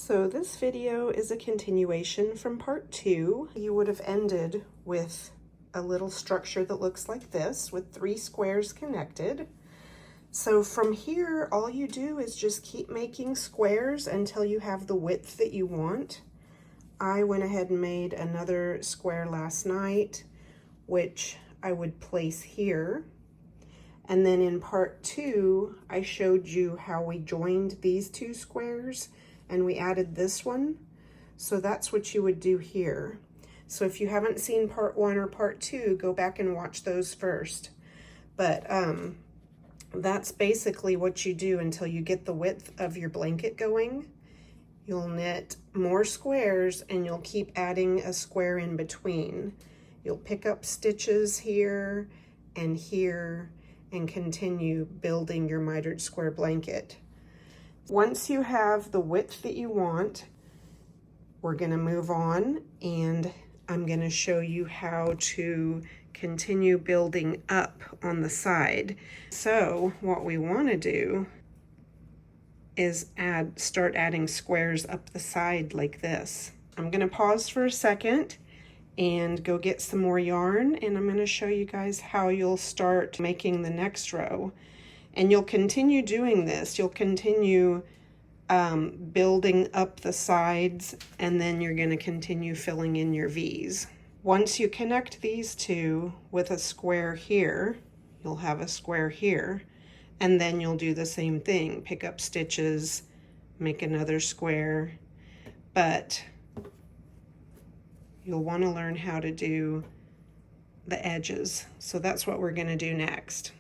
So this video is a continuation from part 2. You would have ended with a little structure that looks like this with 3 squares connected. So from here, all you do is just keep making squares until you have the width that you want. I went ahead and made another square last night, which I would place here. And then in part 2, I showed you how we joined these 2 squares and we added this one. So that's what you would do here. So if you haven't seen part 1 or part 2, go back and watch those first. But that's basically what you do until you get the width of your blanket going. You'll knit more squares and you'll keep adding a square in between. You'll pick up stitches here and continue building your mitered square blanket. Once you have the width that you want, we're going to move on and I'm going to show you how to continue building up on the side. So what we want to do is start adding squares up the side like this. I'm going to pause for a second and go get some more yarn, and I'm going to show you guys how you'll start making the next row. And you'll continue doing this. You'll continue building up the sides, and then you're going to continue filling in your V's. Once you connect these 2 with a square here, you'll have a square here, and then you'll do the same thing. Pick up stitches, make another square, but you'll want to learn how to do the edges. So that's what we're going to do next.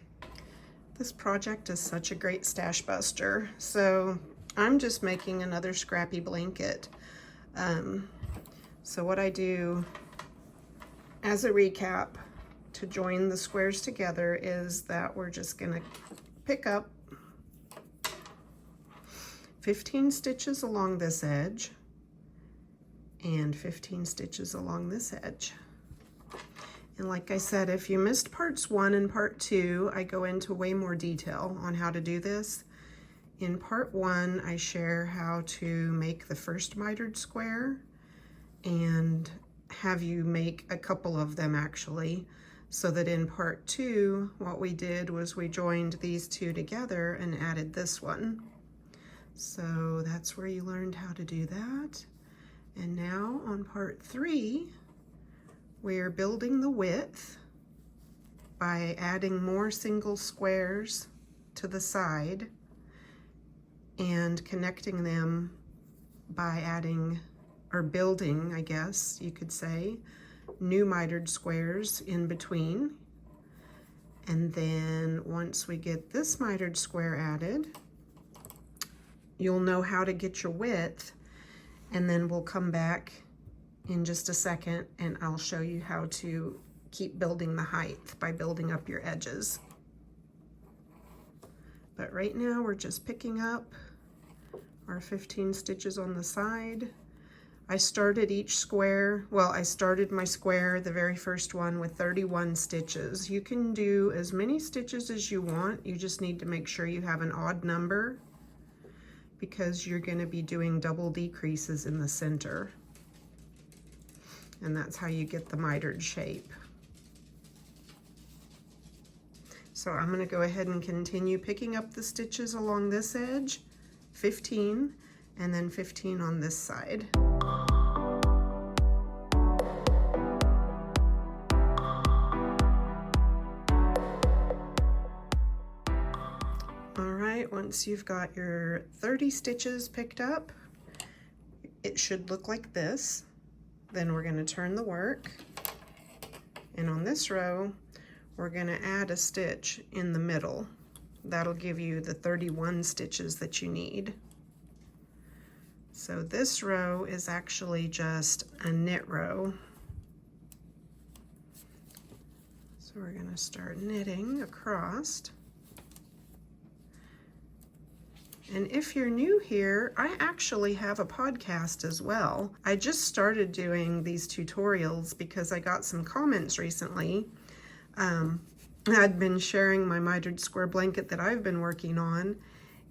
This project is such a great stash buster. So I'm just making another scrappy blanket. So what I do as a recap to join the squares together is that we're just going to pick up 15 stitches along this edge and 15 stitches along this edge. And like I said, if you missed parts 1 and part 2, I go into way more detail on how to do this. In part 1, I share how to make the first mitered square and have you make a couple of them actually, so that in part 2, what we did was we joined these 2 together and added this one. So that's where you learned how to do that. And now on part 3, we're building the width by adding more single squares to the side and connecting them by adding, or building, I guess you could say, new mitered squares in between. And then once we get this mitered square added, you'll know how to get your width. And then we'll come back in just a second and I'll show you how to keep building the height by building up your edges. But right now we're just picking up our 15 stitches on the side. I started each square, well, I started my square, the very first one, with 31 stitches. You can do as many stitches as you want. You just need to make sure you have an odd number, because you're going to be doing double decreases in the center. And that's how you get the mitered shape. So I'm going to go ahead and continue picking up the stitches along this edge, 15, and then 15 on this side. Once you've got your 30 stitches picked up, it should look like this. Then we're going to turn the work, and on this row we're going to add a stitch in the middle. That'll give you the 31 stitches that you need. So this row is actually just a knit row. So we're going to start knitting across. And if you're new here, I actually have a podcast as well. I just started doing these tutorials because I got some comments recently. I'd been sharing my mitered square blanket that I've been working on,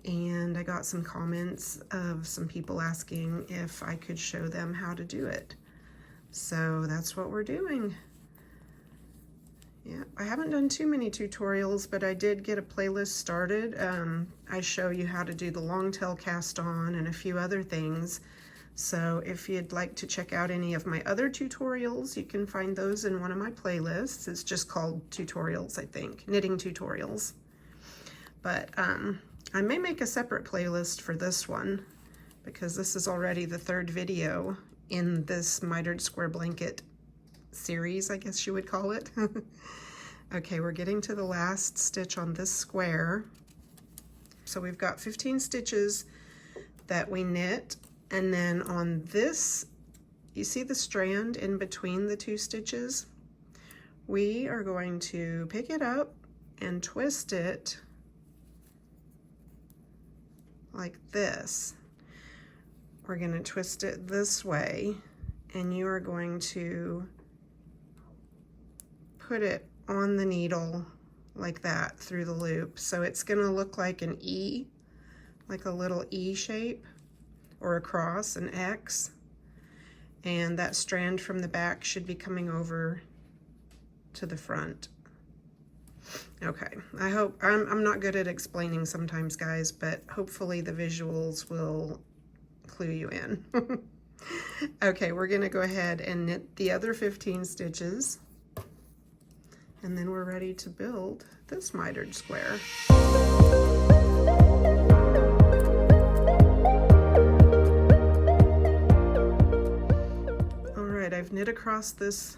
and I got some comments of some people asking if I could show them how to do it. So that's what we're doing. Yeah, I haven't done too many tutorials, but I did get a playlist started. I show you how to do the long tail cast on and a few other things. So if you'd like to check out any of my other tutorials, you can find those in one of my playlists. It's just called tutorials, I think, knitting tutorials. But I may make a separate playlist for this one because this is already the third video in this Mitered Square Blanket series, I guess you would call it. Okay, we're getting to the last stitch on this square. So we've got 15 stitches that we knit, and then on this, you see the strand in between the two stitches? We are going to pick it up and twist it like this. We're going to twist it this way, and you are going to put it on the needle like that through the loop. So it's going to look like an E, like a little E shape, or a cross, an X. And that strand from the back should be coming over to the front. Okay, I hope, I'm not good at explaining sometimes, guys, but hopefully the visuals will clue you in. Okay, we're gonna go ahead and knit the other 15 stitches, and then we're ready to build this mitered square. All right, I've knit across this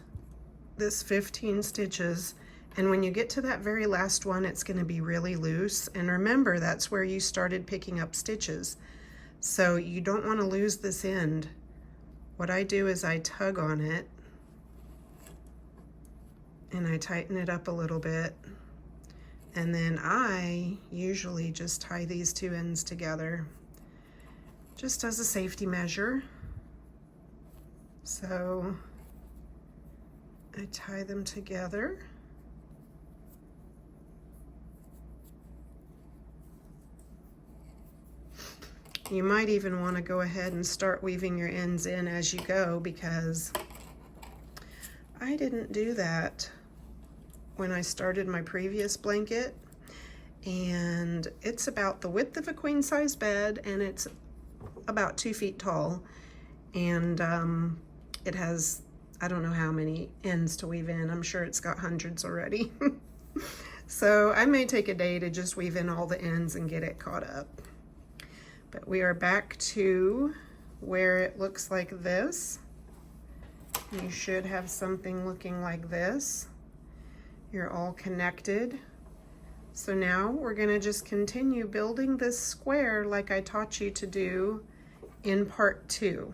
15 stitches, and when you get to that very last one, it's going to be really loose. And remember, that's where you started picking up stitches. So you don't want to lose this end. What I do is I tug on it and I tighten it up a little bit. And then I usually just tie these two ends together just as a safety measure. So I tie them together. You might even want to go ahead and start weaving your ends in as you go, because I didn't do that when I started my previous blanket. And it's about the width of a queen size bed, and it's about 2 feet tall. And it has, I don't know how many ends to weave in. I'm sure it's got hundreds already. So I may take a day to just weave in all the ends and get it caught up. But we are back to where it looks like this. You should have something looking like this. You're all connected. So now we're going to just continue building this square like I taught you to do in part 2.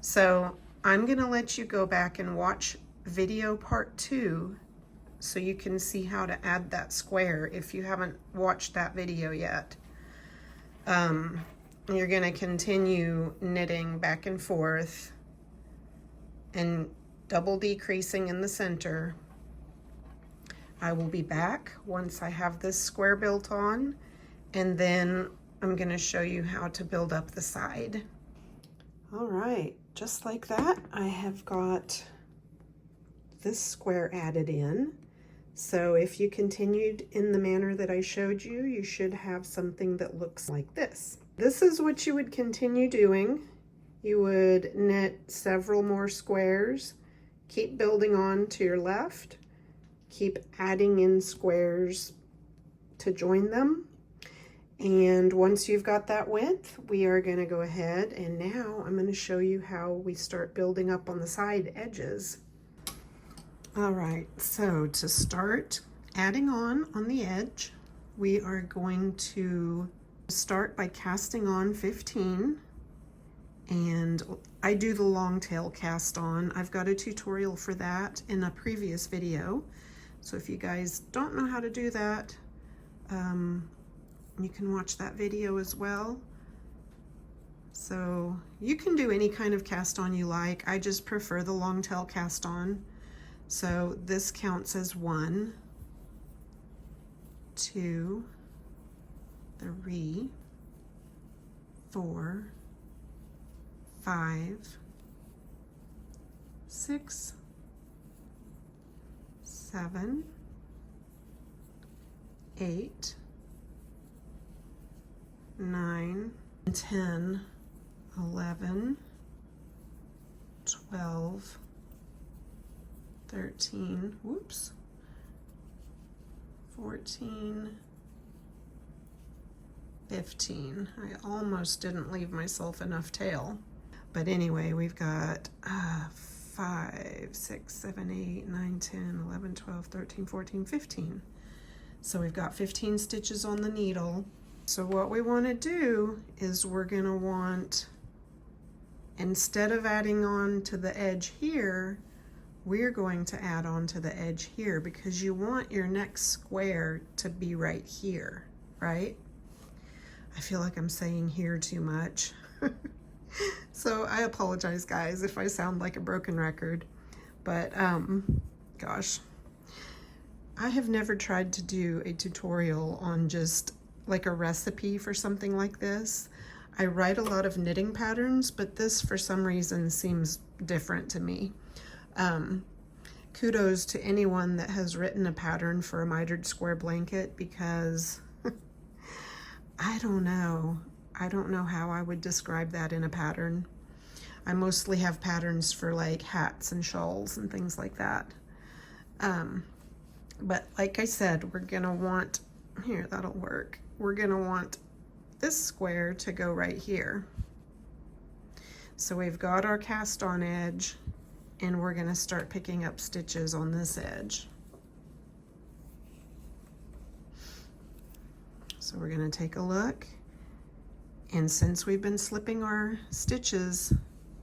So I'm going to let you go back and watch video part 2 so you can see how to add that square if you haven't watched that video yet. You're going to continue knitting back and forth and double decreasing in the center. I will be back once I have this square built on, and then I'm going to show you how to build up the side. All right, just like that, I have got this square added in. So if you continued in the manner that I showed you, you should have something that looks like this. This is what you would continue doing. You would knit several more squares, keep building on to your left, keep adding in squares to join them. And once you've got that width, we are going to go ahead, and now I'm going to show you how we start building up on the side edges. All right, so to start adding on the edge, we are going to start by casting on 15, and I do the long tail cast on. I've got a tutorial for that in a previous video, so if you guys don't know how to do that, you can watch that video as well. So you can do any kind of cast on you like. I just prefer the long tail cast on. So this counts as 1, 2, 3, 4, 5, 6, 7, 8, 9, 10, 11, 12, 13, whoops, 14, 15. I almost didn't leave myself enough tail. But anyway, we've got 5, 6, 7, 8, 9, 10, 11, 12, 13, 14, 15. So we've got 15 stitches on the needle. So what we want to do is we're going to want, instead of adding on to the edge here, we're going to add on to the edge here, because you want your next square to be right here, right? I feel like I'm saying here too much. So I apologize, guys, if I sound like a broken record, but gosh, I have never tried to do a tutorial on just like a recipe for something like this. I write a lot of knitting patterns, but this for some reason seems different to me. Kudos to anyone that has written a pattern for a mitered square blanket, because I don't know how I would describe that in a pattern. I mostly have patterns for like hats and shawls and things like that. But like I said, we're gonna want, here, that'll work. We're gonna want this square to go right here. So we've got our cast on edge, and we're gonna start picking up stitches on this edge. So we're gonna take a look, and since we've been slipping our stitches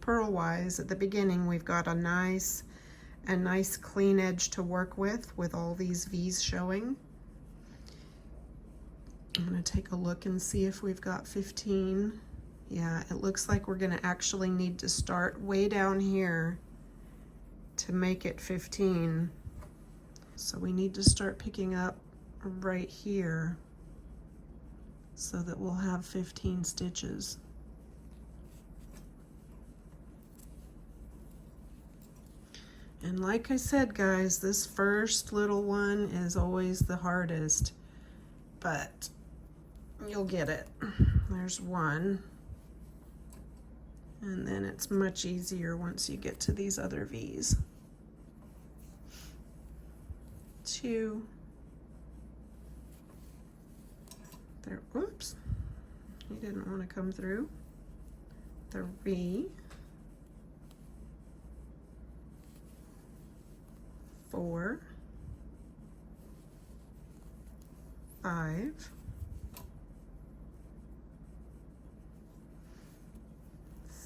purlwise at the beginning, we've got a nice clean edge to work with all these V's showing. I'm gonna take a look and see if we've got 15. Yeah, it looks like we're gonna actually need to start way down here to make it 15. So we need to start picking up right here so that we'll have 15 stitches. And like I said, guys, this first little one is always the hardest, but you'll get it. There's one. And then it's much easier once you get to these other V's. 2. There, whoops. He didn't want to come through. 3. 4. 5.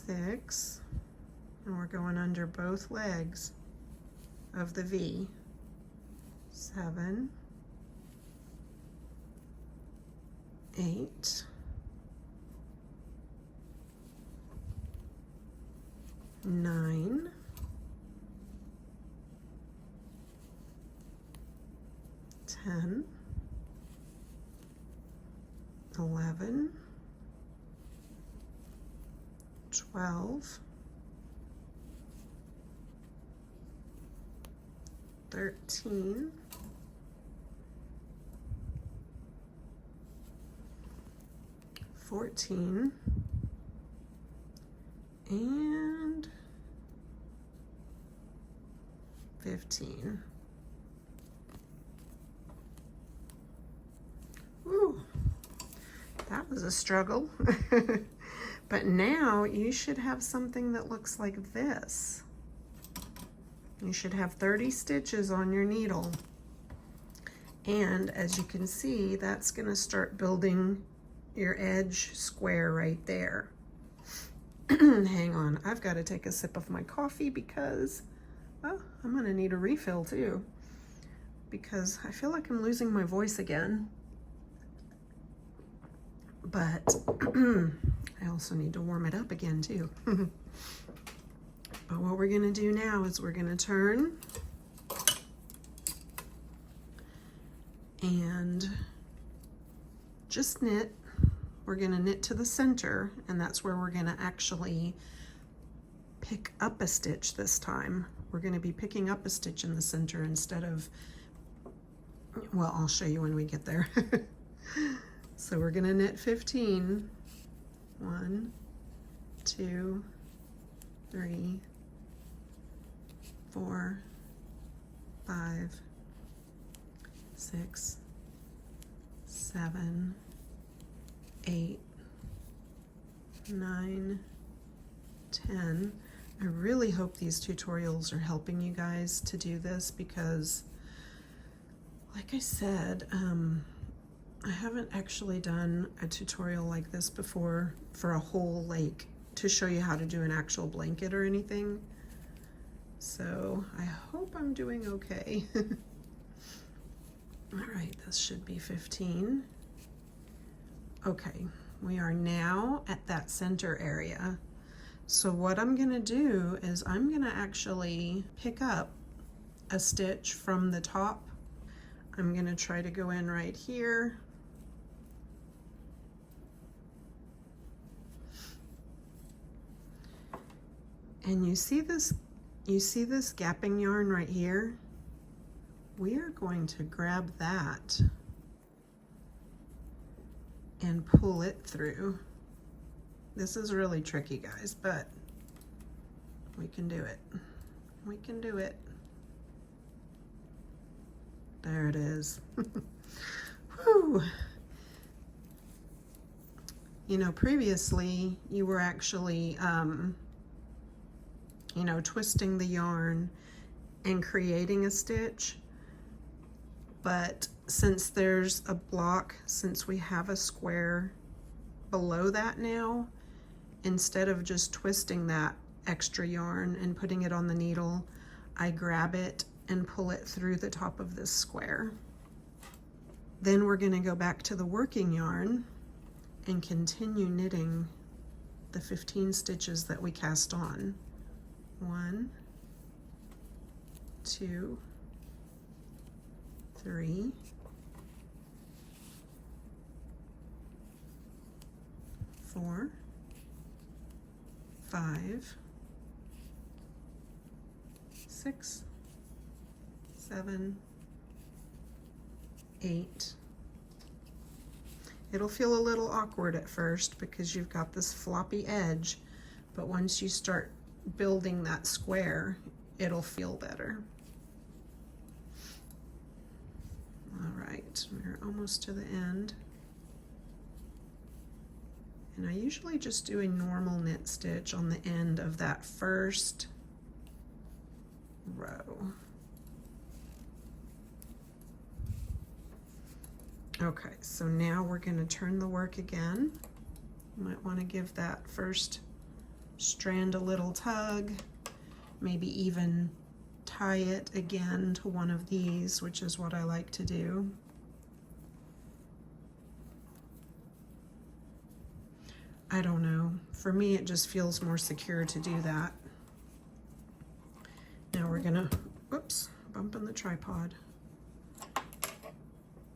6, and we're going under both legs of the V. 7, 8, 9, 10, 11, 12, 13, 14, and 15. Woo, that was a struggle. But now you should have something that looks like this. You should have 30 stitches on your needle. And as you can see, that's gonna start building your edge square right there. Hang on, I've got to take a sip of my coffee because, well, I'm gonna need a refill too, because I feel like I'm losing my voice again. But I also need to warm it up again too. But what we're gonna do now is we're gonna turn and just knit we're gonna knit to the center, and that's where we're gonna actually pick up a stitch this time. We're gonna be picking up a stitch in the center instead of, well, I'll show you when we get there. So we're gonna knit 15. 1, 2, 3, 4, 5, 6, 7, 8, 9, 10. I really hope these tutorials are helping you guys to do this because, like I said, I haven't actually done a tutorial like this before for a whole, like, to show you how to do an actual blanket or anything. So I hope I'm doing okay. All right, this should be 15. Okay, we are now at that center area. So what I'm gonna do is I'm gonna actually pick up a stitch from the top. I'm gonna try to go in right here. And you see this gapping yarn right here? We are going to grab that and pull it through. This is really tricky, guys, but we can do it. We can do it. There it is. Whew. You know, previously you were actually you know, twisting the yarn and creating a stitch, but since there's a block, since we have a square below that now, instead of just twisting that extra yarn and putting it on the needle, I grab it and pull it through the top of this square. Then we're going to go back to the working yarn and continue knitting the 15 stitches that we cast on. 1, 2, 3, 4, 5, 6, 7, 8. It'll feel a little awkward at first because you've got this floppy edge, but once you start building that square, it'll feel better. All right, we're almost to the end. And I usually just do a normal knit stitch on the end of that first row. Okay, so now we're going to turn the work again. You might want to give that first strand a little tug, maybe even tie it again to one of these, which is what I like to do. I don't know, for me it just feels more secure to do that. Now we're gonna, whoops, bumping the tripod.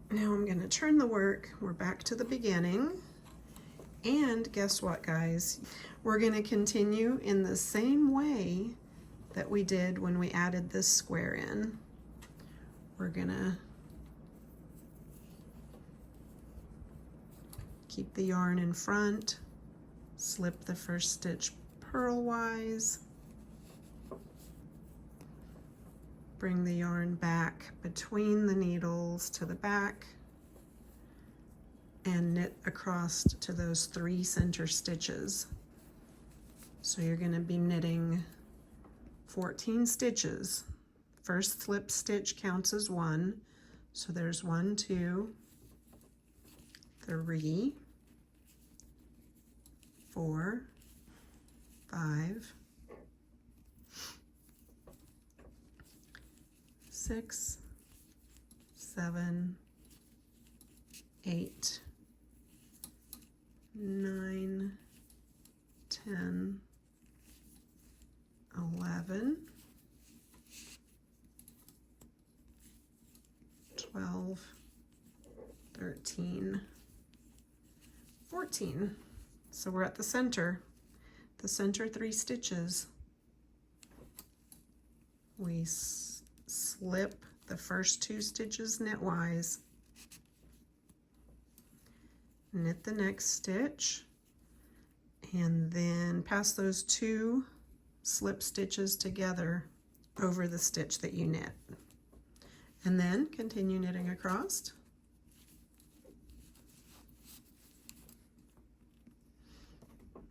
Now I'm gonna turn the work, we're back to the beginning. And guess what, guys? We're going to continue in the same way that we did when we added this square in. We're going to keep the yarn in front, slip the first stitch purlwise, bring the yarn back between the needles to the back, and knit across to those 3 center stitches. So you're going to be knitting 14 stitches. First slip stitch counts as 1. So there's 1, 2, 3, 4, 5, 6, 7, 8, 9, 10, 11, 12, 13, 14. So we're at the center 3 stitches. We slip the first 2 stitches knitwise, knit the next stitch, and then pass those 2 slip stitches together over the stitch that you knit, and then continue knitting across.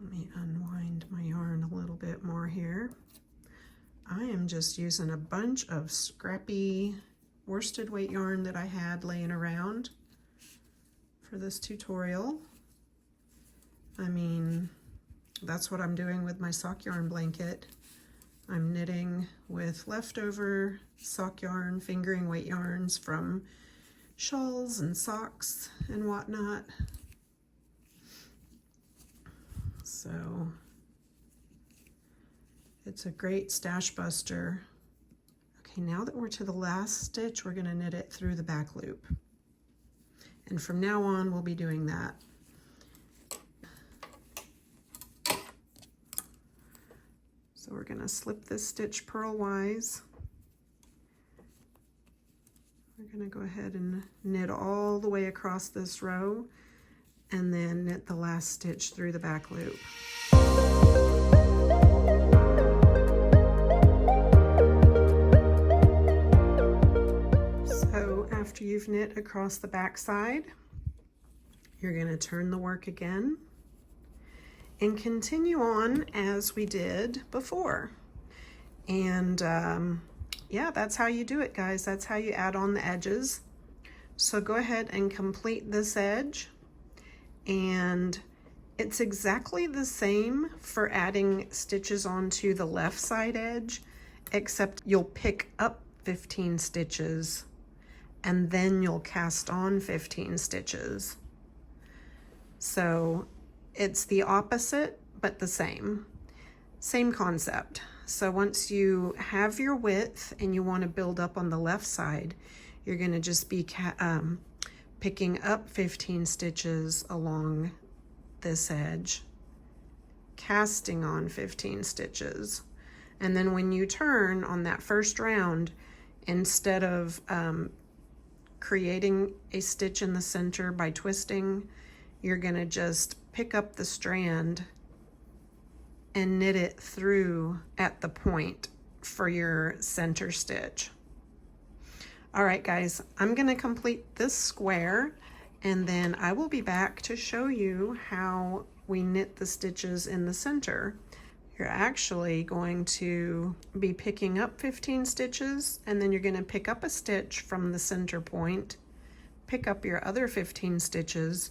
Let me unwind my yarn a little bit more here. I am just using a bunch of scrappy worsted weight yarn that I had laying around for this tutorial. I mean, that's what I'm doing with my sock yarn blanket. I'm knitting with leftover sock yarn, fingering weight yarns from shawls and socks and whatnot. So it's a great stash buster. Okay, now that we're to the last stitch, we're going to knit it through the back loop. And from now on, we'll be doing that. So we're going to slip this stitch purlwise. We're going to go ahead and knit all the way across this row, and then knit the last stitch through the back loop. So after you've knit across the back side, you're going to turn the work again and continue on as we did before. And yeah, that's how you do it, guys. That's how you add on the edges. So go ahead and complete this edge. And it's exactly the same for adding stitches onto the left side edge, except you'll pick up 15 stitches and then you'll cast on 15 stitches. So it's the opposite, but the same concept. So once you have your width and you want to build up on the left side, you're going to just be picking up 15 stitches along this edge, casting on 15 stitches. And then when you turn on that first round, instead of creating a stitch in the center by twisting, you're going to just pick up the strand and knit it through at the point for your center stitch. All right, guys, I'm going to complete this square, and then I will be back to show you how we knit the stitches in the center. You're actually going to be picking up 15 stitches, and then you're going to pick up a stitch from the center point, pick up your other 15 stitches,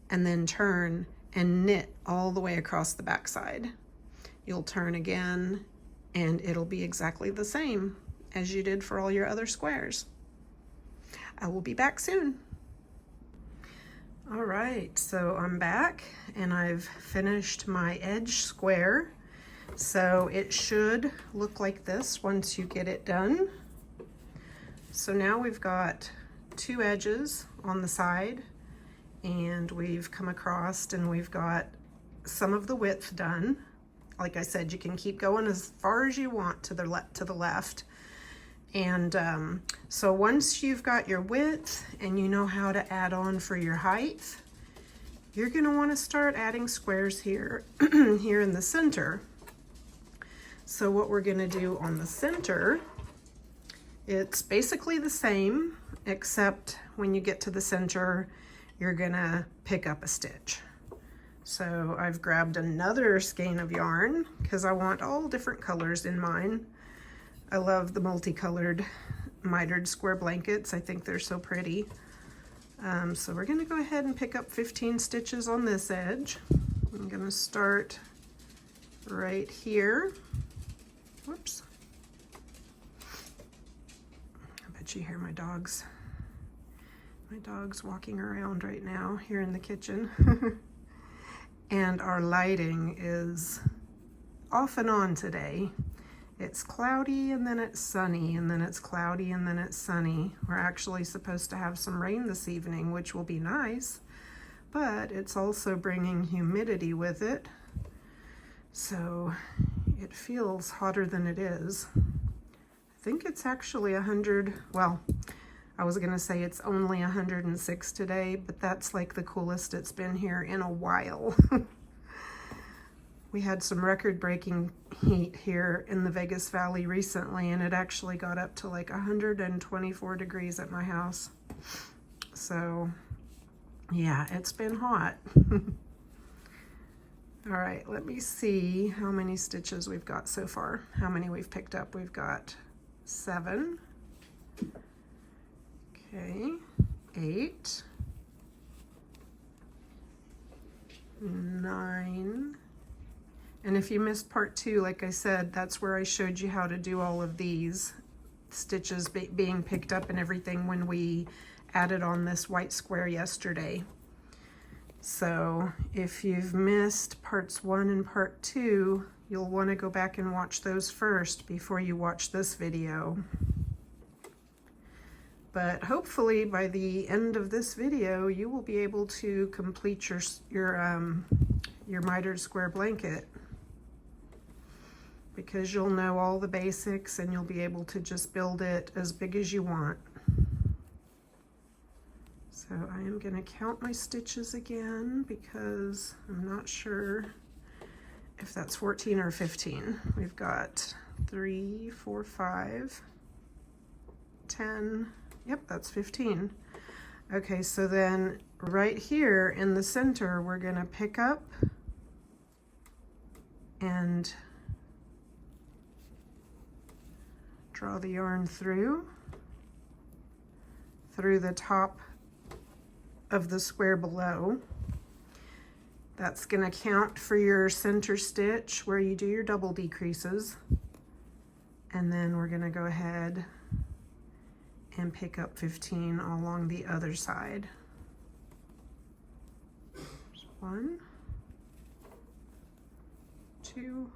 and then turn and knit all the way across the back side. You'll turn again, and it'll be exactly the same as you did for all your other squares. I will be back soon. All right, so I'm back and I've finished my edge square. So it should look like this once you get it done. So now we've got 2 edges on the side, and we've come across and we've got some of the width done. Like I said, you can keep going as far as you want to the left. And so once you've got your width and you know how to add on for your height, you're going to want to start adding squares here, here in the center. So what we're going to do on the center, it's basically the same, except when you get to the center, you're going to pick up a stitch. So I've grabbed another skein of yarn because I want all different colors in mine. I love the multicolored mitered square blankets. I think they're so pretty. So we're going to go ahead and pick up 15 stitches on this edge. I'm going to start right here. Whoops. I bet you hear my dogs. My dog's walking around right now here in the kitchen. And our lighting is off and on today. It's cloudy and then it's sunny, and then it's cloudy and then it's sunny. We're actually supposed to have some rain this evening, which will be nice, but it's also bringing humidity with it. So it feels hotter than it is. I think it's actually 100, well, I was gonna say it's only 106 today, but that's like the coolest it's been here in a while. We had some record-breaking heat here in the Vegas Valley recently, and it actually got up to like 124 degrees at my house. So yeah, it's been hot. All right, let me see how many stitches we've got so far, how many we've picked up. We've got 7, okay, 8, 9, and if you missed part 2, like I said, that's where I showed you how to do all of these stitches being picked up and everything when we added on this white square yesterday. So if you've missed parts 1 and part 2, you'll want to go back and watch those first before you watch this video. But hopefully by the end of this video, you will be able to complete your mitered square blanket, because you'll know all the basics and you'll be able to just build it as big as you want. So I am going to count my stitches again because I'm not sure if that's 14 or 15. We've got 3, 4, 5, 10, yep, that's 15. Okay, so then right here in the center, we're going to pick up and draw the yarn through the top of the square below. That's going to count for your center stitch where you do your double decreases. And then we're going to go ahead and pick up 15 along the other side. 1, 2,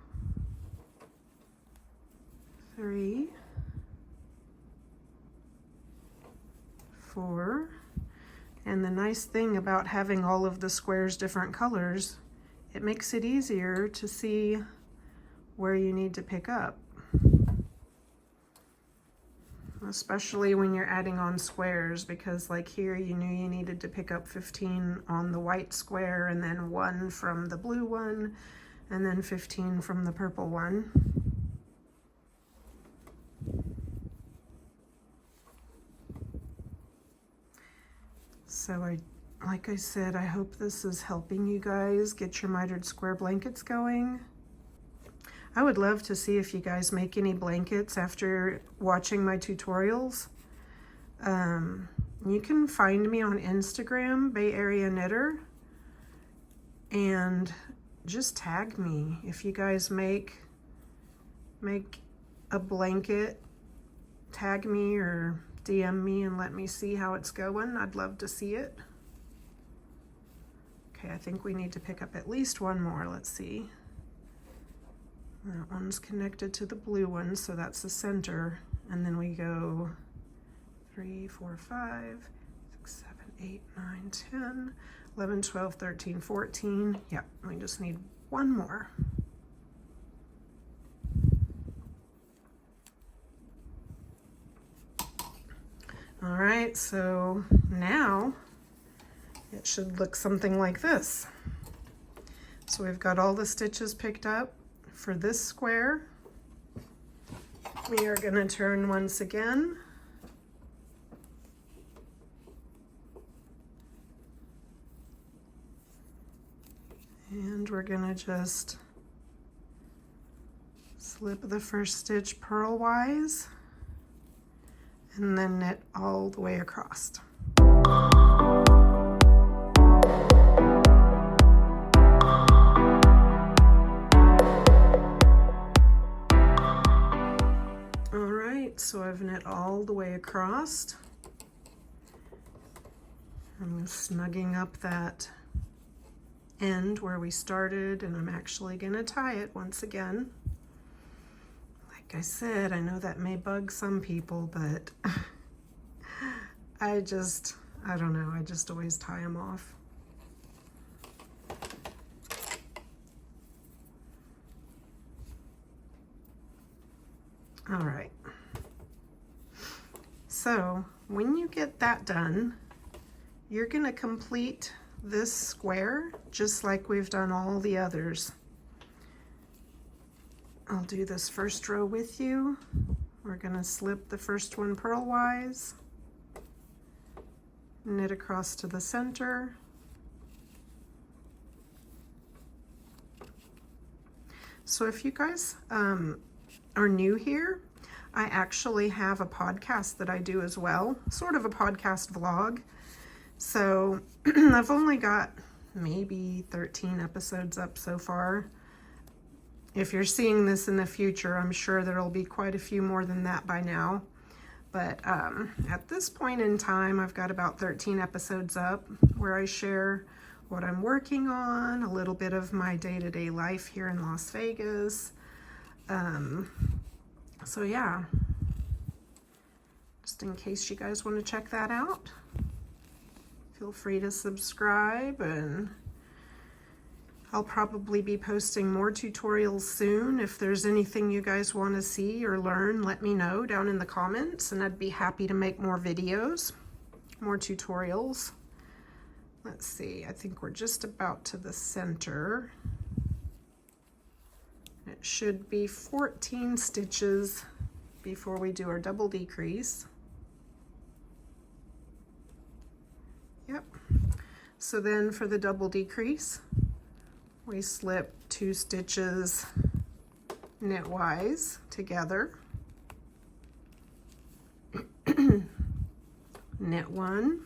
3, 4, and the nice thing about having all of the squares different colors, it makes it easier to see where you need to pick up, especially when you're adding on squares, because like here you knew you needed to pick up 15 on the white square and then 1 from the blue one and then 15 from the purple one. So like I said, I hope this is helping you guys get your mitered square blankets going. I would love to see if you guys make any blankets after watching my tutorials. You can find me on Instagram, Bayareaknitter, and just tag me if you guys make a blanket. Tag me or DM me and let me see how it's going. I'd love to see it. Okay, I think we need to pick up at least one more. Let's see. That one's connected to the blue one, so that's the center. And then we go 3, 4, 5, 6, 7, 8, 9, 10, 11, 12, 13, 14. Yep, we just need one more. All right, so now it should look something like this. So we've got all the stitches picked up for this square. We are going to turn once again. And we're going to just slip the first stitch purlwise and then knit all the way across. So I've knit all the way across. I'm snugging up that end where we started, and I'm actually going to tie it once again. Like I said, I know that may bug some people, but I don't know, I just always tie them off. All right. So when you get that done, you're going to complete this square just like we've done all the others. I'll do this first row with you. We're going to slip the first one purlwise, knit across to the center, so if you guys are new here, I actually have a podcast that I do as well, sort of a podcast vlog. So I've only got maybe 13 episodes up so far. If you're seeing this in the future, I'm sure there'll be quite a few more than that by now. But at this point in time, I've got about 13 episodes up where I share what I'm working on, a little bit of my day-to-day life here in Las Vegas. So yeah, just in case you guys want to check that out, feel free to subscribe, and I'll probably be posting more tutorials soon. If there's anything you guys want to see or learn, let me know down in the comments, and I'd be happy to make more videos, more tutorials. Let's see, I think we're just about to the center. It should be 14 stitches before we do our double decrease. Yep. So then for the double decrease, we slip 2 stitches knitwise together, knit 1,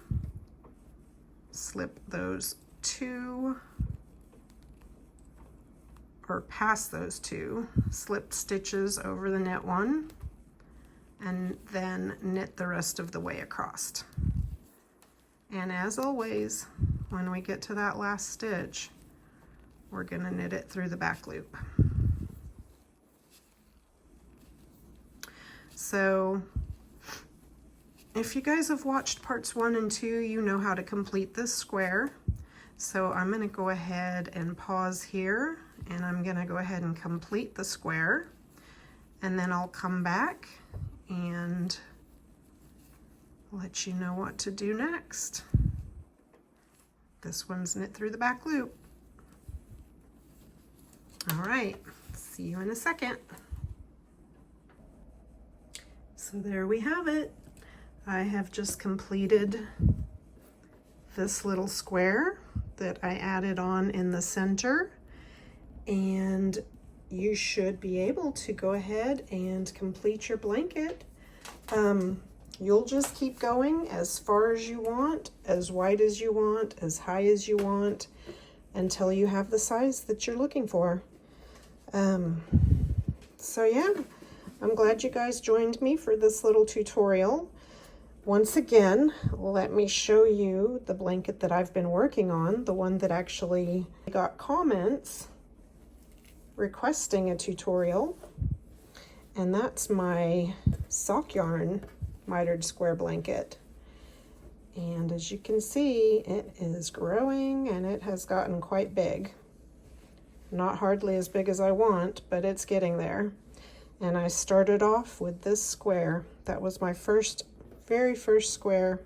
slip those 2, or pass those 2 slipped stitches over the knit 1, and then knit the rest of the way across. And as always, when we get to that last stitch, we're going to knit it through the back loop. So if you guys have watched parts 1 and 2, you know how to complete this square. So I'm going to go ahead and pause here, and I'm going to go ahead and complete the square, and then I'll come back and let you know what to do next. This one's knit through the back loop. All right, see you in a second. So there we have it. I have just completed this little square that I added on in the center, and you should be able to go ahead and complete your blanket. You'll just keep going as far as you want, as wide as you want, as high as you want, until you have the size that you're looking for. So yeah, I'm glad you guys joined me for this little tutorial. Once again, let me show you the blanket that I've been working on, the one that actually got comments requesting a tutorial, and that's my sock yarn mitered square blanket. And as you can see, it is growing and it has gotten quite big. Not hardly as big as I want, but it's getting there. And I started off with this square. That was my very first square.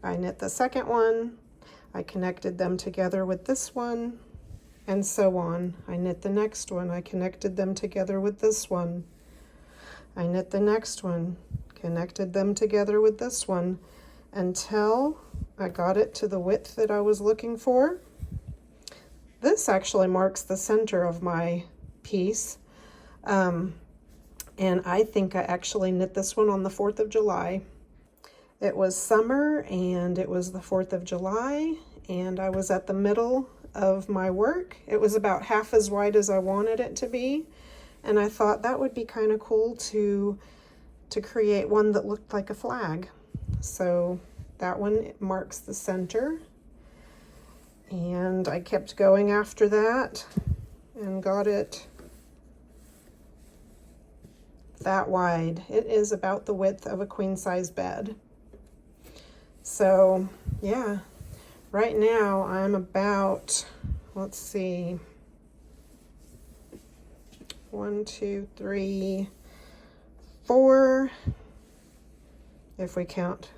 I knit the second one, I connected them together with this one, and so on. I knit the next one, I connected them together with this one. I knit the next one, connected them together with this one, until I got it to the width that I was looking for. This actually marks the center of my piece. And I think I actually knit this one on the 4th of July. It was summer and it was the 4th of July, and I was at the middle of my work. It was about half as wide as I wanted it to be, and I thought that would be kind of cool to create one that looked like a flag. So that one marks the center, and I kept going after that and got it that wide. It is about the width of a queen size bed. So yeah, right now I'm about, let's see, 1, 2, 3, 4, if we count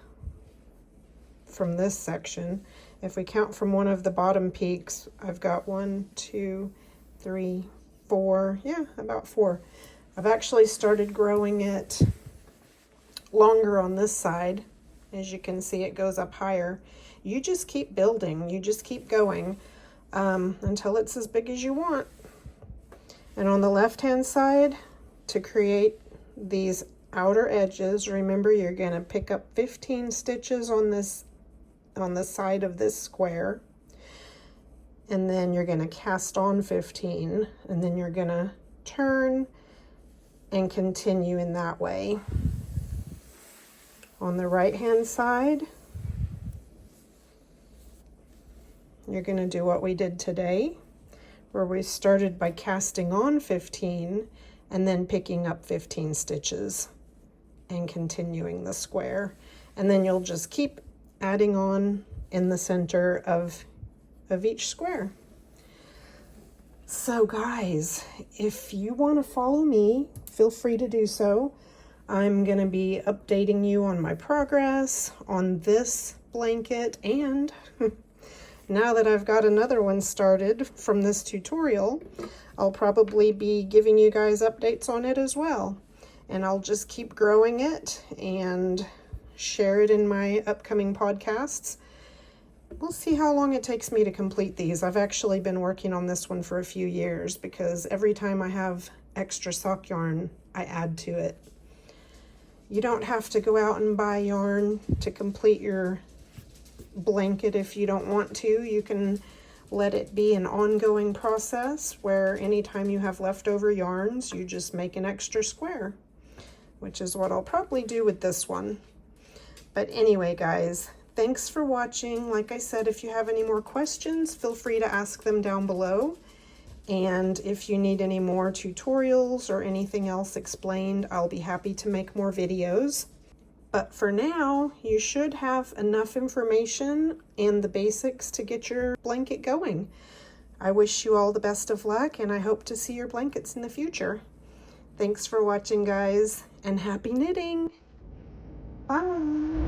from this section. If we count from one of the bottom peaks, I've got 1, 2, 3, 4, yeah, about 4. I've actually started growing it longer on this side. As you can see, it goes up higher. You just keep building, you just keep going until it's as big as you want. And on the left hand side, to create these outer edges, remember you're going to pick up 15 stitches on the side of this square, and then you're going to cast on 15, and then you're going to turn and continue in that way. On the right hand side, you're going to do what we did today, where we started by casting on 15 and then picking up 15 stitches and continuing the square. And then you'll just keep adding on in the center of each square. So guys, if you want to follow me, feel free to do so. I'm going to be updating you on my progress on this blanket, and now that I've got another one started from this tutorial, I'll probably be giving you guys updates on it as well. And I'll just keep growing it and share it in my upcoming podcasts. We'll see how long it takes me to complete these. I've actually been working on this one for a few years because every time I have extra sock yarn, I add to it. You don't have to go out and buy yarn to complete your blanket if you don't want to. You can let it be an ongoing process where anytime you have leftover yarns, you just make an extra square, which is what I'll probably do with this one. But anyway, guys, thanks for watching. Like I said, if you have any more questions, feel free to ask them down below. And if you need any more tutorials or anything else explained, I'll be happy to make more videos. But for now, you should have enough information and the basics to get your blanket going. I wish you all the best of luck, and I hope to see your blankets in the future. Thanks for watching, guys, and happy knitting! Bye!